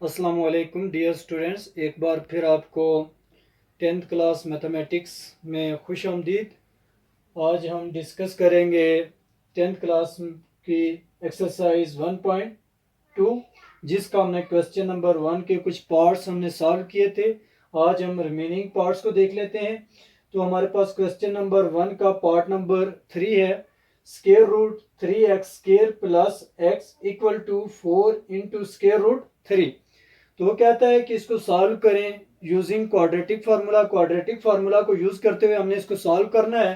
अस्सलाम वालेकुम dear students, एक बार फिर आपको टेंथ क्लास मैथमेटिक्स में खुश आमदीद। आज हम डिस्कस करेंगे टेंथ क्लास की एक्सरसाइज 1.2, जिसका हमने क्वेश्चन नंबर 1 के कुछ पार्ट्स हमने सॉल्व किए थे। आज हम रिमेनिंग पार्ट्स को देख लेते हैं। तो हमारे पास क्वेश्चन नंबर 1 का पार्ट नंबर 3 है। Square root 3x square plus x equal to 4 into square root 3। तो वो कहता है कि इसको सॉल्व करें using quadratic formula. Quadratic formula को यूज करते हुए हमने इसको सॉल्व करना है।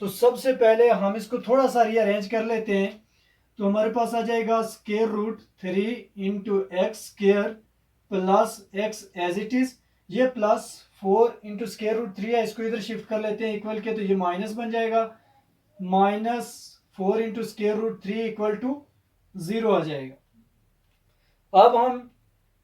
तो सबसे पहले हम इसको थोड़ा सा रीअरेंज कर लेते हैं। तो हमारे पास आ जाएगा square root 3 into x square plus x as it is. ये प्लस 4 इंटू स्केयर रूट 3 है, इसको इधर शिफ्ट कर लेते हैं इक्वल के, तो ये माइनस बन जाएगा। Minus 4 into square root 3 equal to 0 आ जाएगा। अब हम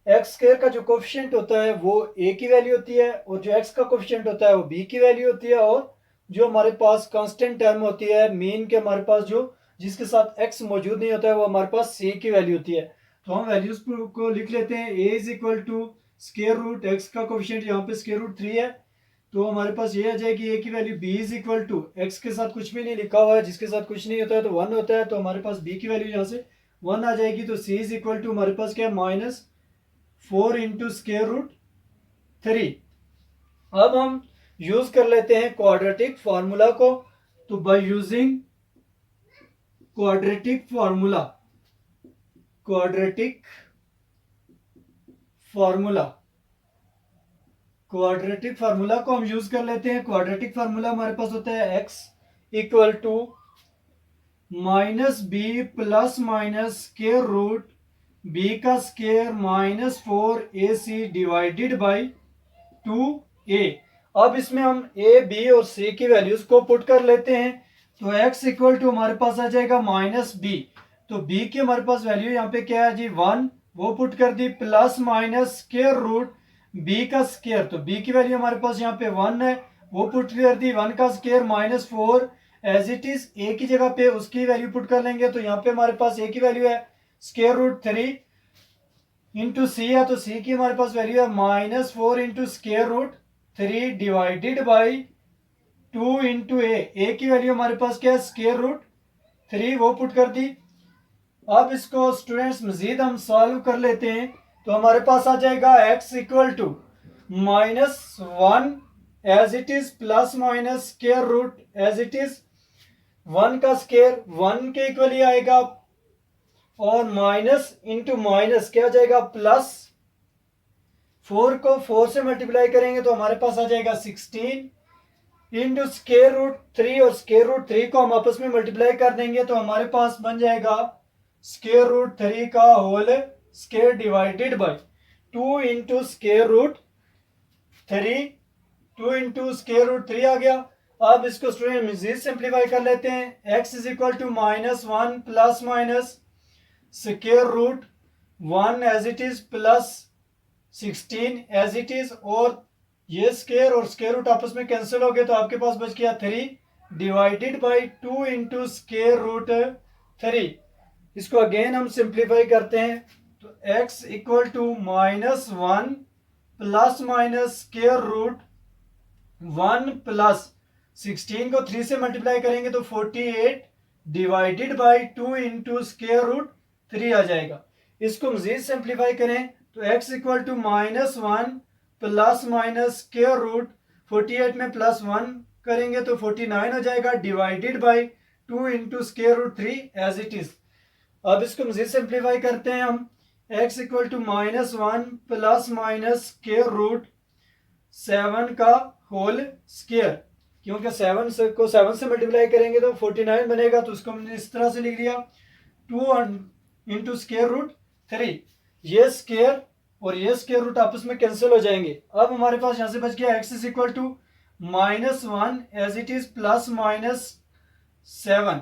एक्स स्क्वायर का जो कोफिशिएंट होता है वो ए की वैल्यू होती है, और जो एक्स का कोफिशिएंट होता है वो बी की वैल्यू होती है, और जो हमारे पास कांस्टेंट टर्म होती है मीन के, हमारे पास जो जिसके साथ एक्स मौजूद नहीं होता है, वो हमारे पास सी की वैल्यू होती है। तो हम वैल्यूज को लिख लेते हैं। A is equal to square root x का कोफिशिएंट यहाँ पे स्क्वायर रूट 3 है, तो हमारे पास ये आ जाएगी ए की value. B is equal to x के साथ कुछ भी नहीं लिखा हुआ है, जिसके साथ कुछ नहीं होता है तो 1 होता है, तो हमारे पास बी की वैल्यू यहाँ से 1 आ जाएगी। तो सी इज इक्वल टू हमारे पास क्या है, माइनस 4 इंटू स्क्वेयर रूट 3। अब हम यूज कर लेते हैं क्वाड्रेटिक फार्मूला को। तो bye using quadratic formula, quadratic formula quadratic formula को हम यूज कर लेते हैं। क्वाड्रेटिक फार्मूला हमारे पास होता है x equal to minus b plus minus square root b का square minus 4ac divided by 2a। अब इसमें हम a b और c की वैल्यूज को पुट कर लेते हैं। तो x इक्वल टू हमारे पास आ जाएगा माइनस b। तो b की हमारे पास वैल्यू यहाँ पे क्या है जी, 1, वो पुट कर दी, plus minus square root b का स्क्वायर। तो b की वैल्यू हमारे पास यहाँ पे 1 है, वो पुट कर दी, 1 का square minus 4 as it is. a की जगह पे उसकी वैल्यू पुट कर लेंगे, तो यहाँ पे हमारे पास a की वैल्यू है स्क्वायर रूट 3 इंटू सी है, तो सी की हमारे पास वैल्यू है minus 4 into square root 3 divided by 2 into A की वैल्यू हमारे पास क्या है, स्क्वेयर रूट 3, वो पुट कर दी। अब इसको स्टूडेंट्स मजीद हम सॉल्व कर लेते हैं। तो हमारे पास आ जाएगा x equal to -1 as it is plus minus square root as it is. 1 का स्क्वेयर 1 के इक्वल ही आएगा, और माइनस इंटू माइनस क्या आ जाएगा, प्लस 4 को 4 से मल्टीप्लाई करेंगे तो हमारे पास आ जाएगा 16 इंटू स्क्वेयर रूट 3, और स्क्वेयर रूट 3 को हम आपस में मल्टीप्लाई कर देंगे तो हमारे पास बन जाएगा स्क्वेयर रूट 3 का whole square divided by 2 into square root 3। 2 into square root 3 आ गया। अब इसको स्टूडेंट मजीद सिंप्लीफाई कर लेते हैं। x is equal to -1 plus minus square root 1 as it is plus 16 as it is, और ये स्केयर और स्केयर रूट आपस में कैंसिल हो गए, तो आपके पास बच गया 3 divided by 2 into square root 3। इसको अगेन हम सिंप्लीफाई करते हैं। तो x equal to -1 plus minus square root 1 plus 16 को 3 से मल्टीप्लाई करेंगे तो 48 divided by 2 into square root 3 आ जाएगा। इसको मजीद सिंप्लीफाई करें तो x equal to -1 plus minus square root 48 में प्लस 1 करेंगे तो 49 हो जाएगा, divided by 2 into square root 3 as it is. अब इसको मजीद सिंप्लीफाई करते हैं हम। x equal to -1 plus minus square root 7 का होल स्क्वायर, क्योंकि 7 को 7 से मल्टीप्लाई करेंगे तो 49 बनेगा, तो उसको हमने इस तरह से लिख लिया 2 इंटू स्क्वायर रूट 3। ये स्क्वायर और ये स्क्वायर रूट आपस में कैंसिल हो जाएंगे। अब हमारे पास यहां से बच गया x is equal to -1 as it is plus minus 7।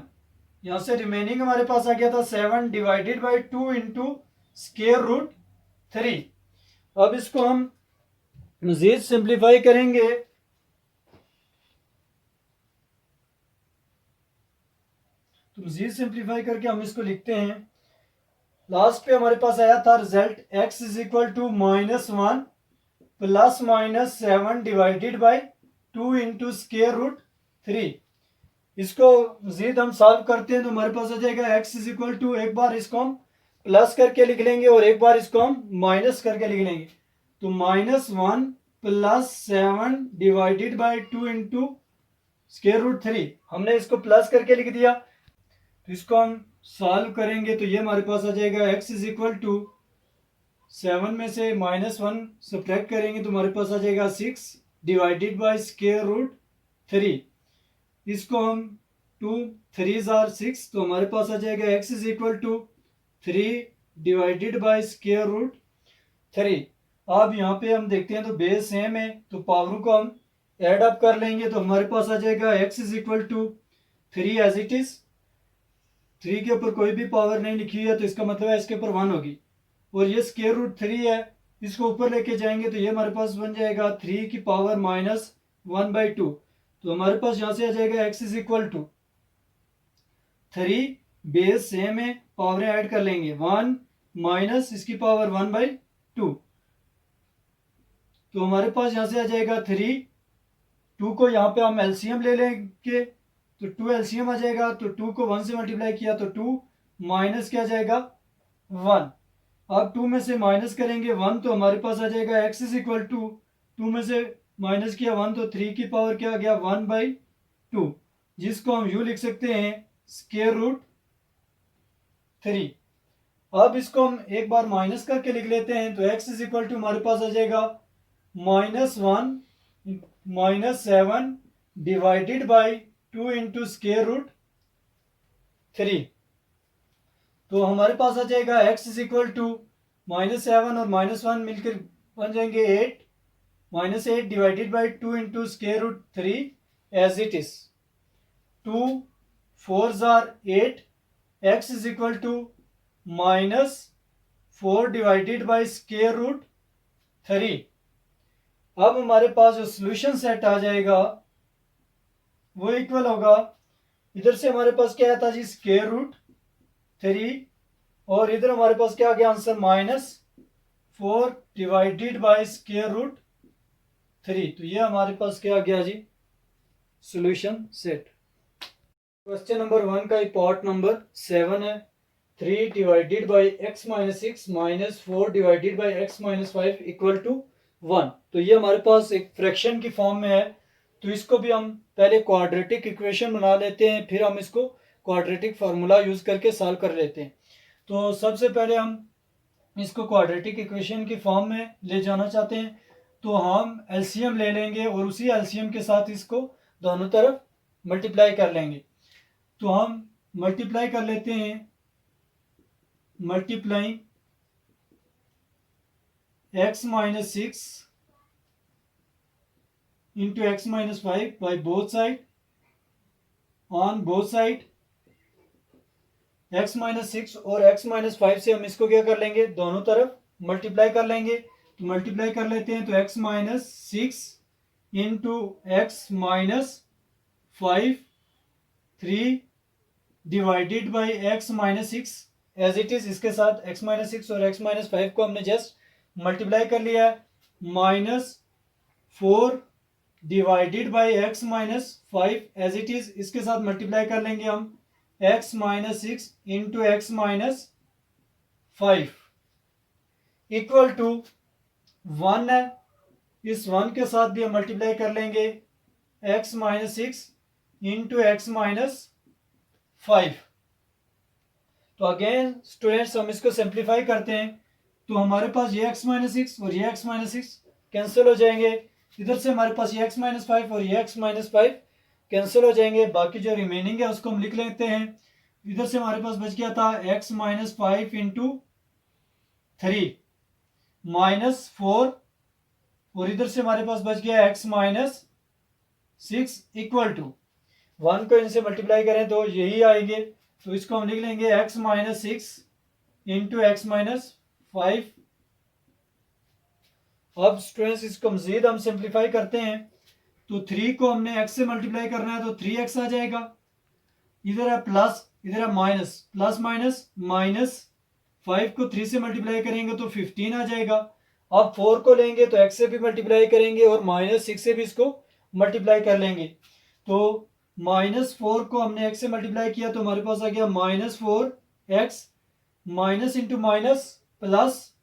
यहां से रिमेनिंग हमारे पास आ गया था 7 divided by 2 into square root 3। अब इसको हम मजीद सिंप्लीफाई करेंगे। तो मजीद सिंप्लीफाई करके हम इसको लिखते हैं लास्ट पे हमारे पास आया था result x is equal to -1 plus -7 divided by 2 into square root 3। इसको मजीद हम सॉल्व करते हैं तो हमारे पास आ जाएगा x इज इक्वल टू, एक बार इसको हम प्लस करके लिख लेंगे और एक बार इसको हम माइनस करके लिख लेंगे। तो -1 plus 7 divided by 2 into square root 3। हमने इसको प्लस करके लिख दिया। तो इसको हम सॉल्व करेंगे तो ये हमारे पास आ जाएगा x इज इक्वल टू 7 में से -1 सब्ट्रैक्ट करेंगे तो हमारे पास आ जाएगा 6 डिवाइडेड बाई स्केयर रूट 3। इसको हम 2 3 आर 6 तो हमारे पास आ जाएगा x is equal to 3 divided by square root 3। अब यहाँ पे हम देखते हैं तो बेस सेम है तो पावरों को हम ऐड अप कर लेंगे तो हमारे पास आ जाएगा x is equal to 3 as it is. 3 के ऊपर कोई भी पावर नहीं लिखी है तो इसका मतलब है इसके ऊपर 1 होगी। और ये स्केयर रूट 3 है, इसको ऊपर लेके जाएंगे तो ये हमारे पास बन जाएगा 3 की पावर -1/2। तो हमारे पास यहाँ से आ जाएगा x is equal to 3, base same है, पावरें ऐड कर लेंगे 1 माइनस इसकी पावर 1/2। तो हमारे पास यहाँ से आ जाएगा 3, 2 को यहाँ पे हम एलसीएम ले लेंगे तो 2 एलसीएम आ जाएगा। तो 2 को 1 से मल्टीप्लाई किया तो 2 माइनस क्या जाएगा 1। अब 2 में से माइनस करेंगे 1 तो हमारे पास आ जाएगा x इज इक्वल टू 2 में से माइनस किया 1 तो 3 की पावर क्या आ गया 1/2, जिसको हम यूँ लिख सकते हैं स्केयर रूट 3। अब इसको हम एक बार माइनस करके लिख लेते हैं तो x इज इक्वल टू हमारे पास आ जाएगा -1 -7 divided by 2 into square root 3। तो हमारे पास आ जाएगा x इज इक्वल टू -7 और -1 मिलकर बन जाएंगे 8, -8 divided by 2 into square root 3 as it is. 2 4 are 8, x is equal to -4 divided by square root 3। अब हमारे पास जो सोल्यूशन सेट आ जाएगा वो इक्वल होगा, इधर से हमारे पास क्या आता जी स्केयर रूट 3 और इधर हमारे पास क्या आ गया answer -4 divided by square root 3। तो ये हमारे पास क्या आ गया जी सोल्यूशन सेट। क्वेश्चन नंबर 1 का पार्ट नंबर 7 है। 3 divided by x minus 6 minus 4 divided by x minus 5 equal to 1। तो ये हमारे पास एक फ्रैक्शन की फॉर्म में है। तो इसको भी हम पहले क्वाड्रेटिक इक्वेशन बना लेते हैं, फिर हम इसको क्वाड्रेटिक फार्मूला यूज करके सॉल्व कर लेते हैं। तो सबसे पहले हम इसको क्वाड्रेटिक इक्वेशन की फॉर्म में ले जाना चाहते हैं तो हम एलसीएम ले लेंगे और उसी एलसीएम के साथ इसको दोनों तरफ मल्टीप्लाई कर लेंगे। तो हम मल्टीप्लाई कर लेते हैं, multiplying x minus 6 into x minus 5 by both side on both side. x minus 6 और x माइनस 5 से हम इसको क्या कर लेंगे दोनों तरफ मल्टीप्लाई कर लेंगे। तो मल्टीप्लाई कर लेते हैं तो x minus 6 into x minus 5 3 divided by x minus 6 as it is. इसके साथ x माइनस 6 और x माइनस 5 को हमने जस्ट मल्टीप्लाई कर लिया है। -4 divided by x minus 5 as it is, इसके साथ मल्टीप्लाई कर लेंगे हम x minus 6 into x minus 5 equal to 1 है। इस 1 के साथ भी हम मल्टीप्लाई कर लेंगे x minus 6 into x minus 5। तो अगेन स्टूडेंट्स हम इसको सिंप्लीफाई करते हैं तो हमारे पास ये x माइनस 6 और ये x माइनस 6 कैंसिल हो जाएंगे। इधर से हमारे पास ये x माइनस 5 और ये x माइनस 5 कैंसिल हो जाएंगे। बाकी जो रिमेनिंग है उसको हम लिख लेते हैं। इधर से हमारे पास बच गया था x माइनस 5 इंटू 3 माइनस 4 और इधर से हमारे पास बच गया x माइनस 6 इक्वल टू 1 को इनसे मल्टीप्लाई करें तो यही आएंगे। तो इसको हम लिख लेंगे x minus 6 into x minus 5। अब स्टूडेंट्स इसको मजीद हम सिंप्लीफाई करते हैं तो 3 को हमने x से मल्टीप्लाई करना है तो 3x आ जाएगा। इधर है प्लस, इधर है माइनस, प्लस माइनस माइनस 5 को 3 से मल्टीप्लाई करेंगे तो 15 आ जाएगा। अब 4 को लेंगे तो x से भी मल्टीप्लाई करेंगे और -6 से भी इसको मल्टीप्लाई कर लेंगे। तो -4 को हमने x से मल्टीप्लाई किया तो हमारे पास आ गया -4x, minus into minus plus,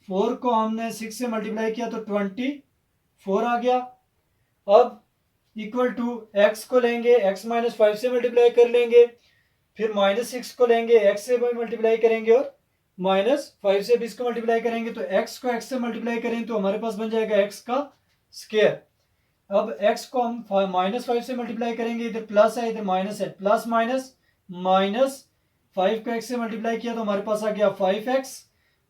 4 को हमने 6 से मल्टीप्लाई किया तो 24 आ गया। अब इक्वल टू x को लेंगे, x -5 से मल्टीप्लाई कर लेंगे, फिर -6 को लेंगे, x से भी मल्टीप्लाई करेंगे और -5 से भी इसको मल्टीप्लाई करेंगे। तो x को x से मल्टीप्लाई करें तो हमारे पास बन जाएगा x का स्क्वायर। अब x को हम -5 से मल्टीप्लाई करेंगे, इधर प्लस है इधर माइनस है, प्लस माइनस -5 को x से मल्टीप्लाई किया तो हमारे पास आ गया 5x,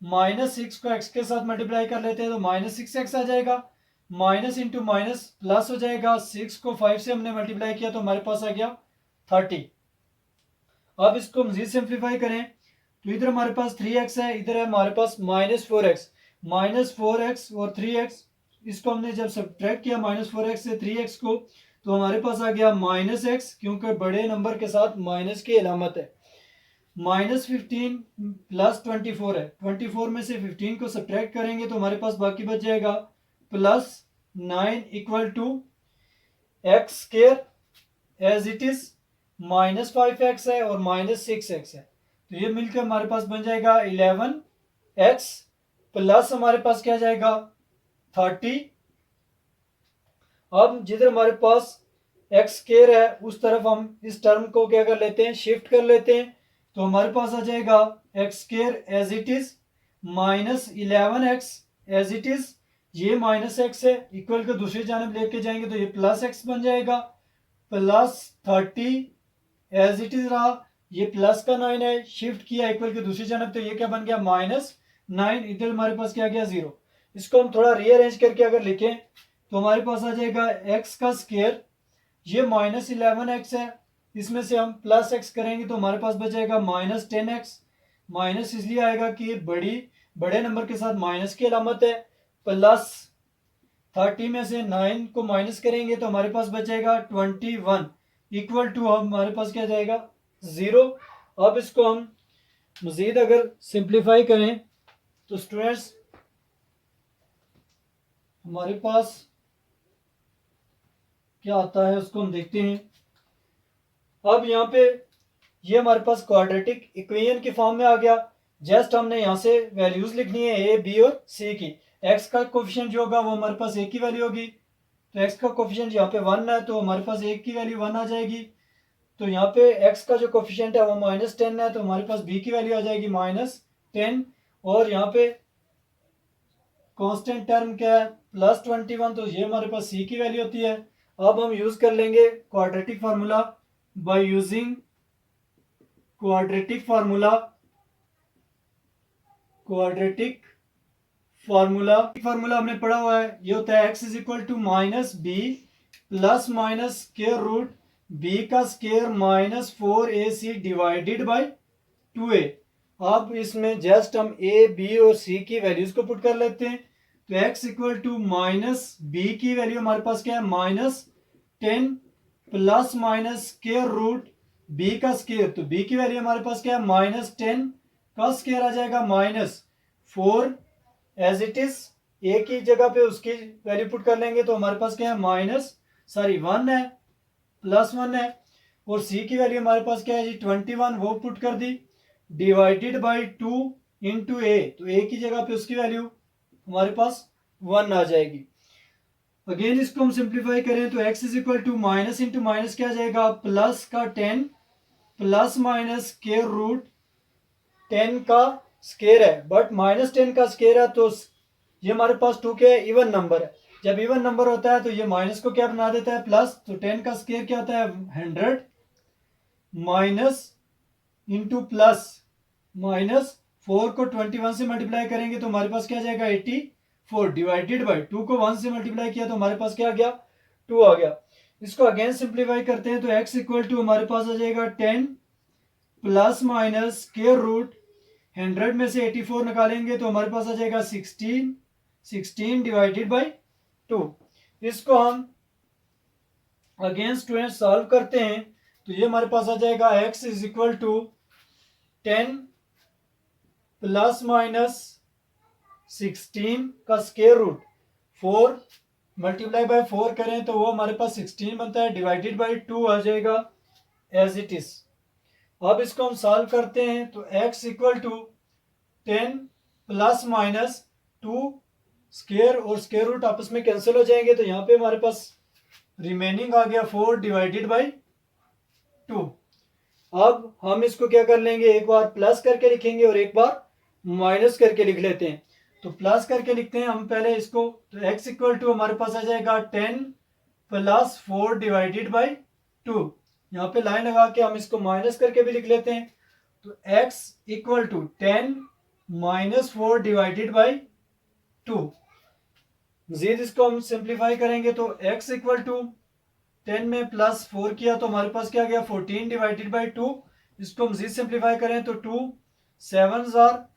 -6 को x के साथ मल्टीप्लाई कर लेते हैं तो -6x आ जाएगा, माइनस इंटू माइनस प्लस हो जाएगा, 6 को 5 से हमने मल्टीप्लाई किया तो हमारे पास आ गया 30। अब इसको मजीद सिंप्लीफाई करें तो इधर हमारे पास 3x है, इधर है हमारे पास -4x, -4x और 3x, इसको हमने जब सब्ट्रैक्ट किया -4x से 3x को तो हमारे पास आ गया -x, क्योंकि बड़े नंबर के साथ माइनस की अलामत है। -15 प्लस 24 है, 24 में से 15 को सब्ट्रैक्ट करेंगे तो हमारे पास बाकी बच जाएगा +9 equal to x square as it is, -5x है और -6x है, तो ये मिलकर हमारे पास बन जाएगा 11x, प्लस हमारे पास क्या जाएगा 30। अब जिधर हमारे पास एक्स स्क्वायर है उस तरफ हम इस टर्म को क्या कर लेते हैं, शिफ्ट कर लेते हैं, तो हमारे पास आ जाएगा x square as it is -11x as it is, ये -x है, इक्वल को दूसरी जानब लेके जाएंगे तो ये +x बन जाएगा, +30 एज इट इज रहा, ये प्लस का 9 है, शिफ्ट किया इक्वल की दूसरी जानब तो ये क्या बन गया -9, इधर हमारे पास क्या गया 0। इसको हम थोड़ा रीअरेंज करके अगर लिखें तो हमारे पास आ जाएगा x का स्क्वायर, ये -11x है, इसमें से हम +x करेंगे तो हमारे पास बचेगा -10x, माइनस इसलिए आएगा कि बड़े नंबर के साथ माइनस की अलामत है, प्लस 30 में से 9 को माइनस करेंगे तो हमारे पास बचेगा 21 इक्वल टू हमारे पास क्या जाएगा 0। अब इसको हम मजीद अगर सिंप्लीफाई करें तो स्टूडेंट्स हमारे पास क्या आता है उसको हम देखते हैं। अब यहाँ पे ये हमारे पास क्वाड्रेटिक इक्वेशन की फॉर्म में आ गया, जस्ट हमने यहाँ से वैल्यूज लिखनी है ए बी और सी की। एक्स का कोफिशिएंट जो होगा वो हमारे पास एक की वैल्यू होगी, तो एक्स का कोफिशिएंट यहाँ पे 1 है तो हमारे पास एक की वैल्यू 1 आ जाएगी। तो यहाँ पे एक्स का जो कोफिशिएंट है वो -10 है तो हमारे पास बी की वैल्यू आ जाएगी -10, और यहाँ पे कांस्टेंट टर्म क्या है +21, तो ये हमारे पास सी की वैल्यू होती है। अब हम यूज कर लेंगे quadratic formula, by using quadratic formula हमने पढ़ा हुआ है, ये होता है x is equal to -b plus minus square root b का square -4ac divided by 2a। अब इसमें जस्ट हम a b और c की वैल्यूज को पुट कर लेते हैं, तो x इक्वल टू -b की वैल्यू हमारे पास क्या है -10 plus minus square root b का स्क्वायर, तो b की वैल्यू हमारे पास क्या है -10 का स्क्वायर आ जाएगा -4 एज इट इज, a की जगह पे उसकी वैल्यू पुट कर लेंगे तो हमारे पास क्या है 1 है, +1 है, और c की वैल्यू हमारे पास क्या है जी 21, वो पुट कर दी, डिवाइडेड बाई 2 इंटू ए, तो a की जगह पे उसकी वैल्यू हमारे पास 1 आ जाएगी। अगेन इसको हम सिंप्लीफाई करें तो x is equal to minus into minus क्या आ जाएगा प्लस का 10 प्लस माइनस स्क्वायर रूट 10 का स्क्वायर है, बट -10 का स्क्वायर है तो ये हमारे पास 2 क्या है इवन नंबर है, जब इवन नंबर होता है तो ये माइनस को क्या बना देता है प्लस, तो 10 का स्क्वायर क्या होता है 100 माइनस इंटू प्लस माइनस 4 को 21 से मल्टीप्लाई करेंगे तो हमारे पास क्या आ जाएगा 84 डिवाइडेड बाई 2 को 1 से मल्टीप्लाई किया तो हमारे पास क्या आ गया 2 आ गया। इसको अगेन सिंप्लीफाई करते हैं तो x इक्वल टू हमारे पास आ जाएगा 10 प्लस माइनस स्क्वायर रूट 100 में से 84 निकालेंगे तो हमारे पास आ जाएगा 16 डिवाइडेड बाई 2। इसको हम अगेन स्टूडेंट सॉल्व करते हैं तो ये हमारे पास आ जाएगा x is equal to 10 plus minus 16 का स्क्वायर रूट 4 मल्टीप्लाई बाय 4 करें तो वो हमारे पास 16 बनता है, डिवाइडेड बाय 2 आ जाएगा एज इट इज। अब इसको हम सॉल्व करते हैं तो x equal to 10 plus minus 2 square और स्क्वायर रूट आपस में कैंसिल हो जाएंगे, तो यहाँ पे हमारे पास रिमेनिंग आ गया 4 डिवाइडेड बाय 2। अब हम इसको क्या कर लेंगे, एक बार प्लस करके लिखेंगे और एक बार माइनस करके लिख लेते हैं। तो प्लस करके लिखते हैं हम पहले इसको, तो x इक्वल टू हमारे पास आ जाएगा 10 प्लस 4 डिवाइडेड बाई 2। यहाँ पे लाइन लगा के हम इसको माइनस करके भी लिख लेते हैं, तो x equal to 10 minus 4 divided by 2। मजीद इसको हम सिंप्लीफाई करेंगे तो x इक्वल टू 10 में प्लस 4 किया तो हमारे पास क्या गया 14 डिवाइडेड बाई 2। इसको मजीद सिंप्लीफाई करें तो 2 7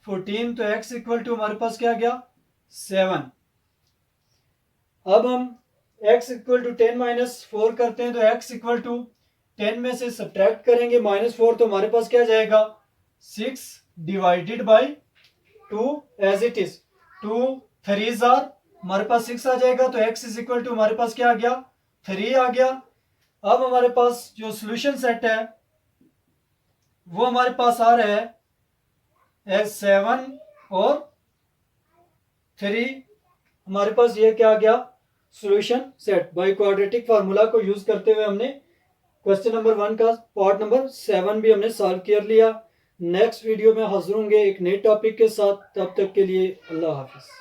14, तो x इक्वल टू हमारे पास क्या गया 7। अब हम x इक्वल टू 10 माइनस 4 करते हैं तो x इक्वल टू 10 में से सब्ट्रैक्ट करेंगे माइनस 4, तो हमारे पास क्या जाएगा 6 divided by 2 as it is. 2 3 हमारे पास 6 आ जाएगा, तो x इज इक्वल टू हमारे पास क्या आ गया 3 आ गया। अब हमारे पास जो सोल्यूशन सेट है वो हमारे पास आ रहा है 7 और 3। हमारे पास ये क्या आ गया solution set. By quadratic formula को यूज करते हुए हमने क्वेश्चन नंबर 1 का पार्ट नंबर 7 भी हमने सॉल्व कर लिया। नेक्स्ट वीडियो में हाजिर होंगे एक नए टॉपिक के साथ, तब तक के लिए अल्लाह हाफिज।